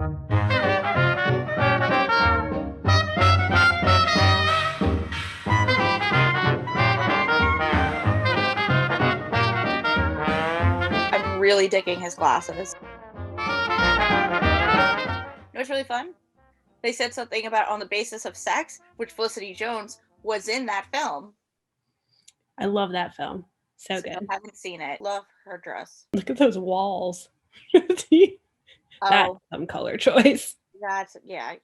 I'm really digging his glasses. You know what's really fun? They said something about On the Basis of Sex, which Felicity Jones was in that film. I love that film. So Still good. haven't seen it. Love her dress. Look at those walls. That's Oh, some color choice. that's yeah.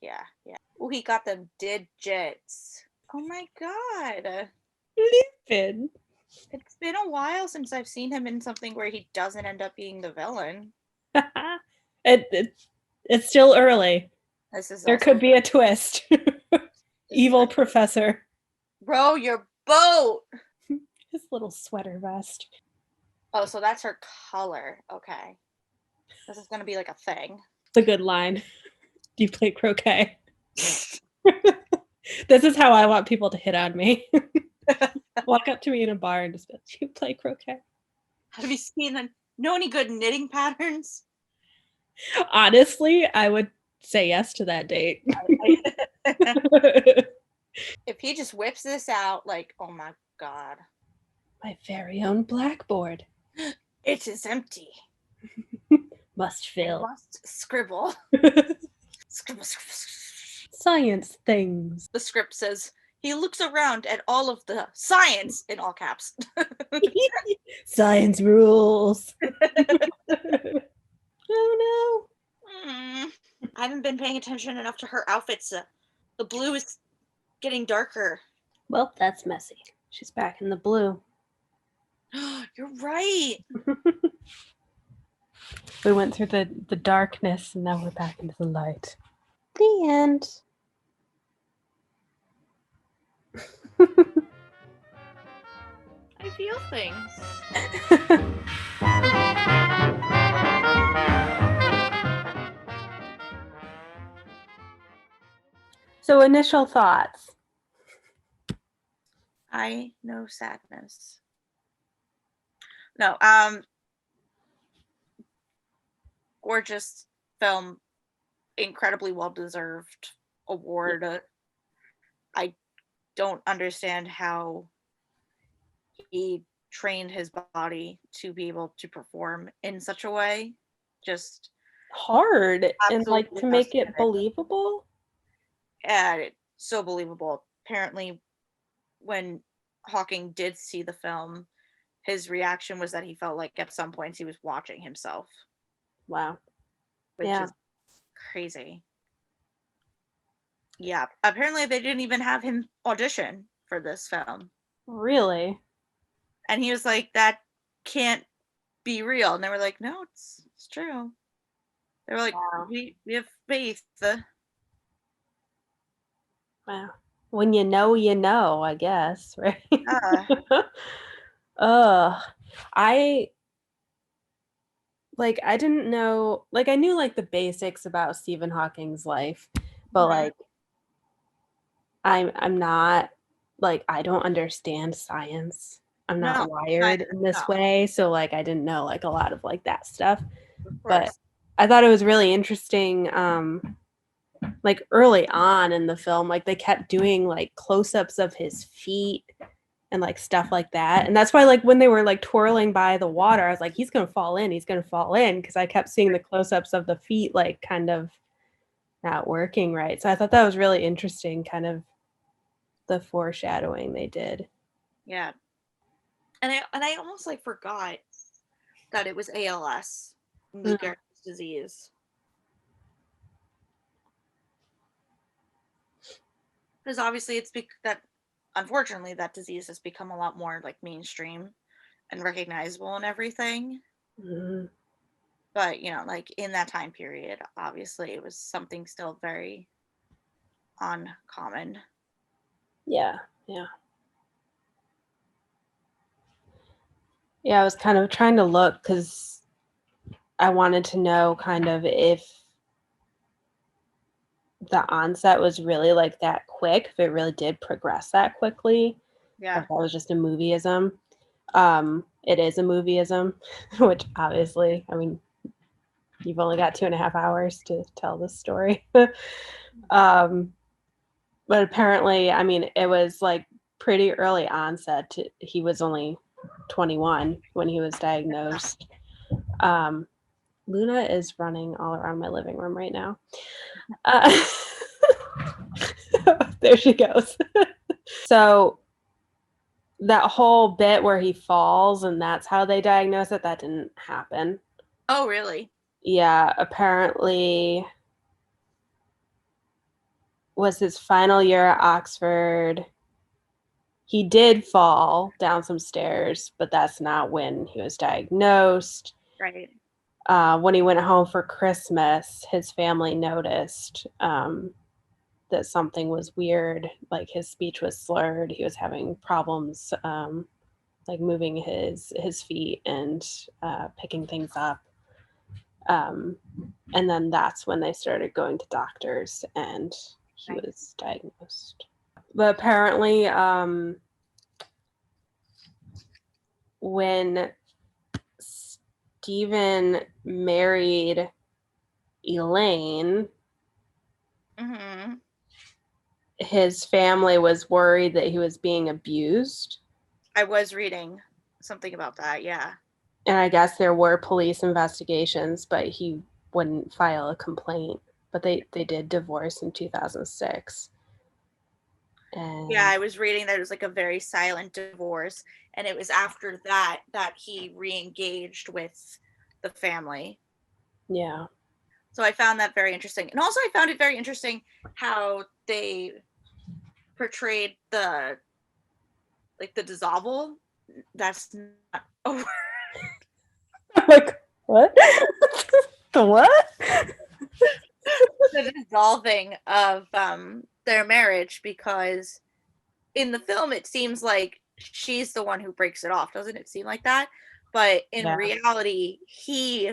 Oh, he got them digits. Oh my god. Lupin. It's been a while since I've seen him in something where he doesn't end up being the villain. It's still early. There could be a twist. Evil professor. Row your boat. His little sweater vest. Oh, so that's her color. Okay. This is going to be like a thing. It's a good line. Do you play croquet? This is how I want people to hit on me. Walk up to me in a bar and just be like, do you play croquet? Have you know any good knitting patterns? Honestly, I would say yes to that date. If he just whips this out, like, oh my god. My very own blackboard. It is empty. Must fill. I must scribble. Scribble. Science things. The script says, he looks around at all of the science in all caps. Science rules. Oh no. I haven't been paying attention enough to her outfits. The blue is getting darker. Well, that's messy. She's back in the blue. You're right. We went through the darkness and now we're back into the light. The end. I feel things. So, initial thoughts. I know sadness. No, gorgeous film, incredibly well-deserved award. I don't understand how he trained his body to be able to perform in such a way. Just hard and like to make it believable. Yeah, it's so believable. Apparently, when Hawking did see the film, his reaction was that he felt like at some points he was watching himself. Wow. Which is crazy. Yeah. Apparently they didn't even have him audition for this film. Really? And he was like, that can't be real. And they were like, no, it's true. They were like, we have faith. Wow. When you know, I guess, right? I didn't know, like I knew like the basics about Stephen Hawking's life, but like I'm not like I don't understand science. I'm not wired in this way, so like I didn't know like a lot of like that stuff. But I thought it was really interesting like early on in the film, like they kept doing like close-ups of his feet and like stuff like that. And that's why like when they were like twirling by the water, I was like, he's gonna fall in, because I kept seeing the close-ups of the feet like kind of not working right. So I thought that was really interesting, kind of the foreshadowing they did. Yeah. And I almost like forgot that it was ALS, Lou Gehrig's disease. Because obviously unfortunately that disease has become a lot more like mainstream and recognizable and everything. But like in that time period, obviously it was something still very uncommon. Yeah. I was kind of trying to look because I wanted to know kind of if the onset was really like that quick, if it really did progress that quickly. Yeah. If that was just a movieism. It is a movieism, which obviously, I mean, you've only got 2.5 hours to tell this story. But apparently, I mean, it was like pretty early onset. He was only 21 when he was diagnosed. Luna is running all around my living room right now. There she goes. So that whole bit where he falls and that's how they diagnose it, that didn't happen. Oh, really? Yeah, apparently was his final year at Oxford. He did fall down some stairs, but that's not when he was diagnosed. Right. When he went home for Christmas, his family noticed that something was weird. Like his speech was slurred. He was having problems like moving his feet and picking things up. And then that's when they started going to doctors and he was diagnosed. But apparently, when Stephen married Elaine, his family was worried that he was being abused. I was reading something about that, yeah. And I guess there were police investigations, but he wouldn't file a complaint. But they did divorce in 2006. And yeah, I was reading that it was like a very silent divorce, and it was after that he re-engaged with the family. Yeah. So I found that very interesting. And also I found it very interesting how they portrayed the dissolval. That's not a word. Like, what? The what? The dissolving of their marriage, because in the film it seems like she's the one who breaks it off. Doesn't it seem like that? But in reality, he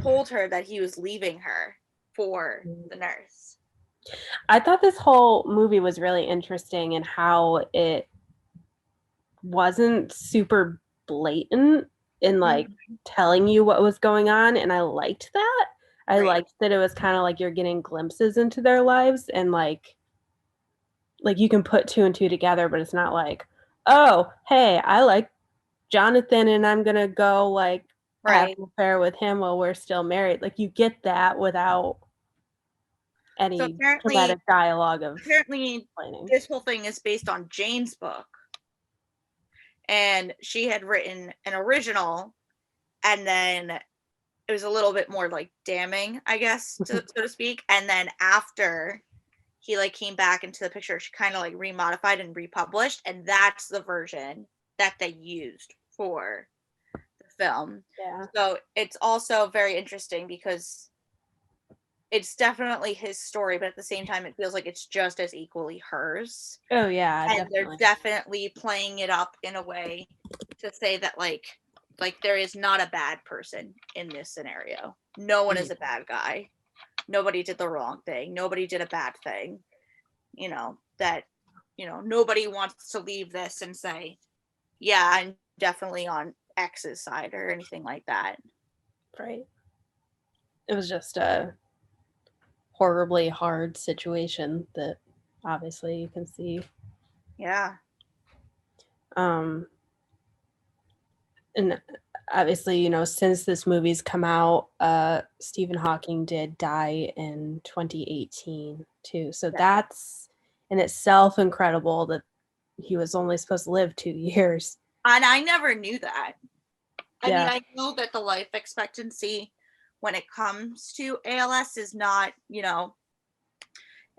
told her that he was leaving her for the nurse. I thought this whole movie was really interesting in how it wasn't super blatant in like telling you what was going on, and I liked that. I liked that it was kind of like you're getting glimpses into their lives, and like you can put two and two together, but it's not like, oh, hey, I like Jonathan and I'm gonna go like have an affair with him while we're still married. Like you get that without any dramatic dialogue of apparently this whole thing is based on Jane's book, and she had written an original, and then it was a little bit more like damning, I guess, so to speak. And then after he like came back into the picture, she kind of like remodified and republished, and that's the version that they used for the film. Yeah. So it's also very interesting because it's definitely his story, but at the same time it feels like it's just as equally hers. Oh yeah, and definitely. They're definitely playing it up in a way to say that like there is not a bad person in this scenario. No one is a bad guy. Nobody did the wrong thing. Nobody did a bad thing. Nobody wants to leave this and say, yeah, I'm definitely on X's side or anything like that. Right. It was just a horribly hard situation that obviously you can see. Yeah. And obviously, since this movie's come out, Stephen Hawking did die in 2018 too. So that's in itself incredible that he was only supposed to live 2 years. And I never knew that. I mean, I know that the life expectancy when it comes to ALS is not, and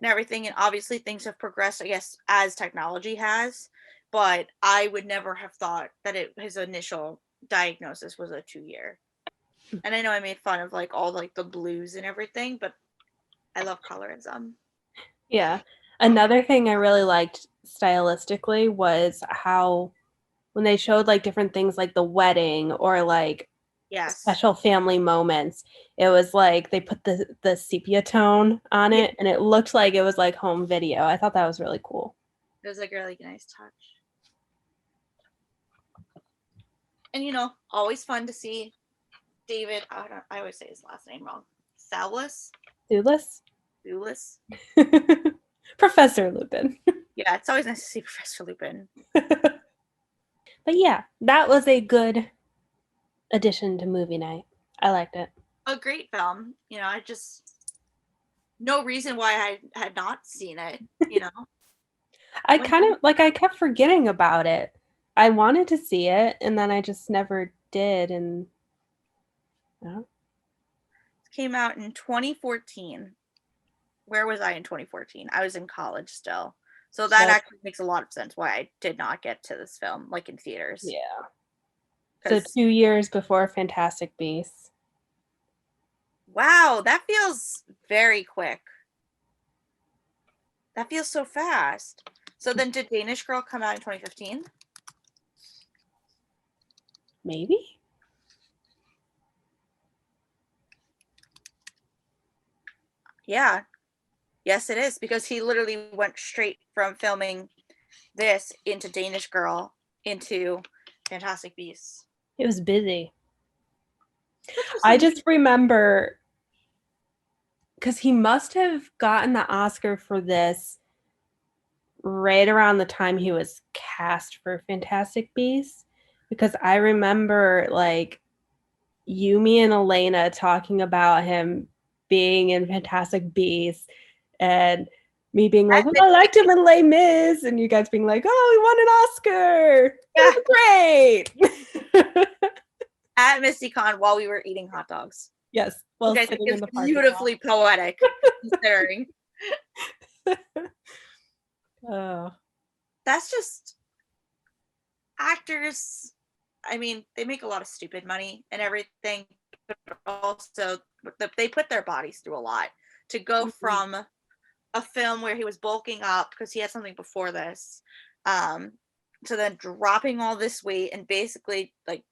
everything. And obviously things have progressed, I guess, as technology has. But I would never have thought that his initial diagnosis was a 2-year. And I know I made fun of like all like the blues and everything, but I love colorism. Yeah. Another thing I really liked stylistically was how when they showed like different things like the wedding or like special family moments, it was like they put the sepia tone on it and it looked like it was like home video. I thought that was really cool. It was like a really nice touch. And always fun to see David, I always say his last name wrong. Thewlis? Thewlis? Thewlis? Professor Lupin. Yeah, it's always nice to see Professor Lupin. But yeah, that was a good addition to movie night. I liked it. A great film. You know, I just no reason why I had not seen it, you know. I kind of like I kept forgetting about it. I wanted to see it and then I just never did and it came out in 2014. Where was I in 2014? I was in college still. So that actually makes a lot of sense why I did not get to this film like in theaters. Yeah. So 2 years before Fantastic Beasts. Wow, that feels very quick. That feels so fast. So then did Danish Girl come out in 2015? Maybe? Yeah. Yes, it is, because he literally went straight from filming this into Danish Girl into Fantastic Beasts. It was busy. I just remember because he must have gotten the Oscar for this right around the time he was cast for Fantastic Beasts, because I remember like Yumi and Elena talking about him being in Fantastic Beasts and me being like, well, I liked him in Les Mis, and you guys being like, oh, he won an Oscar. Yeah. Great. At MistyCon while we were eating hot dogs. Yes. Well, okay, sitting in the beautifully poetic considering. Oh. That's just actors. I mean, they make a lot of stupid money and everything, but also they put their bodies through a lot to go from a film where he was bulking up because he had something before this, to then dropping all this weight and basically like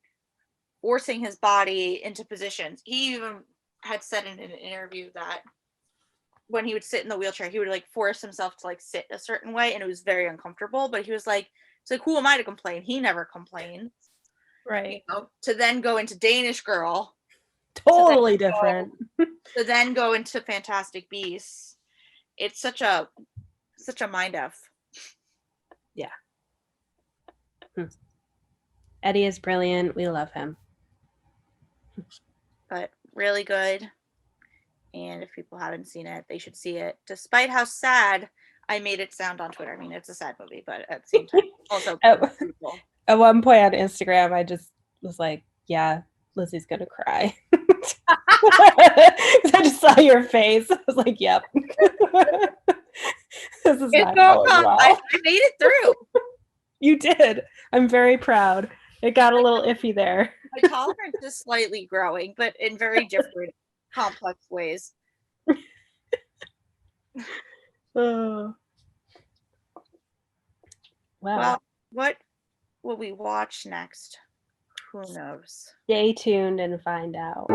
forcing his body into positions. He even had said in an interview that when he would sit in the wheelchair, he would like force himself to like sit a certain way, and it was very uncomfortable. But he was like, "It's like, who am I to complain?" He never complained. Right. You know, to then go into Danish Girl, totally different. To then go into Fantastic Beasts. It's such a mind f. Yeah. Eddie is brilliant. We love him. But really good. And if people haven't seen it, they should see it. Despite how sad I made it sound on Twitter. I mean, it's a sad movie, but at the same time, also at one point on Instagram, I just was like, yeah, Lizzie's going to cry. I just saw your face. I was like, yep. This is not going well. I made it through. You did. I'm very proud. It got a little iffy there. My tolerance is slightly growing, but in very different, complex ways. Oh. Wow. Well, what will we watch next? Who knows? Stay tuned and find out.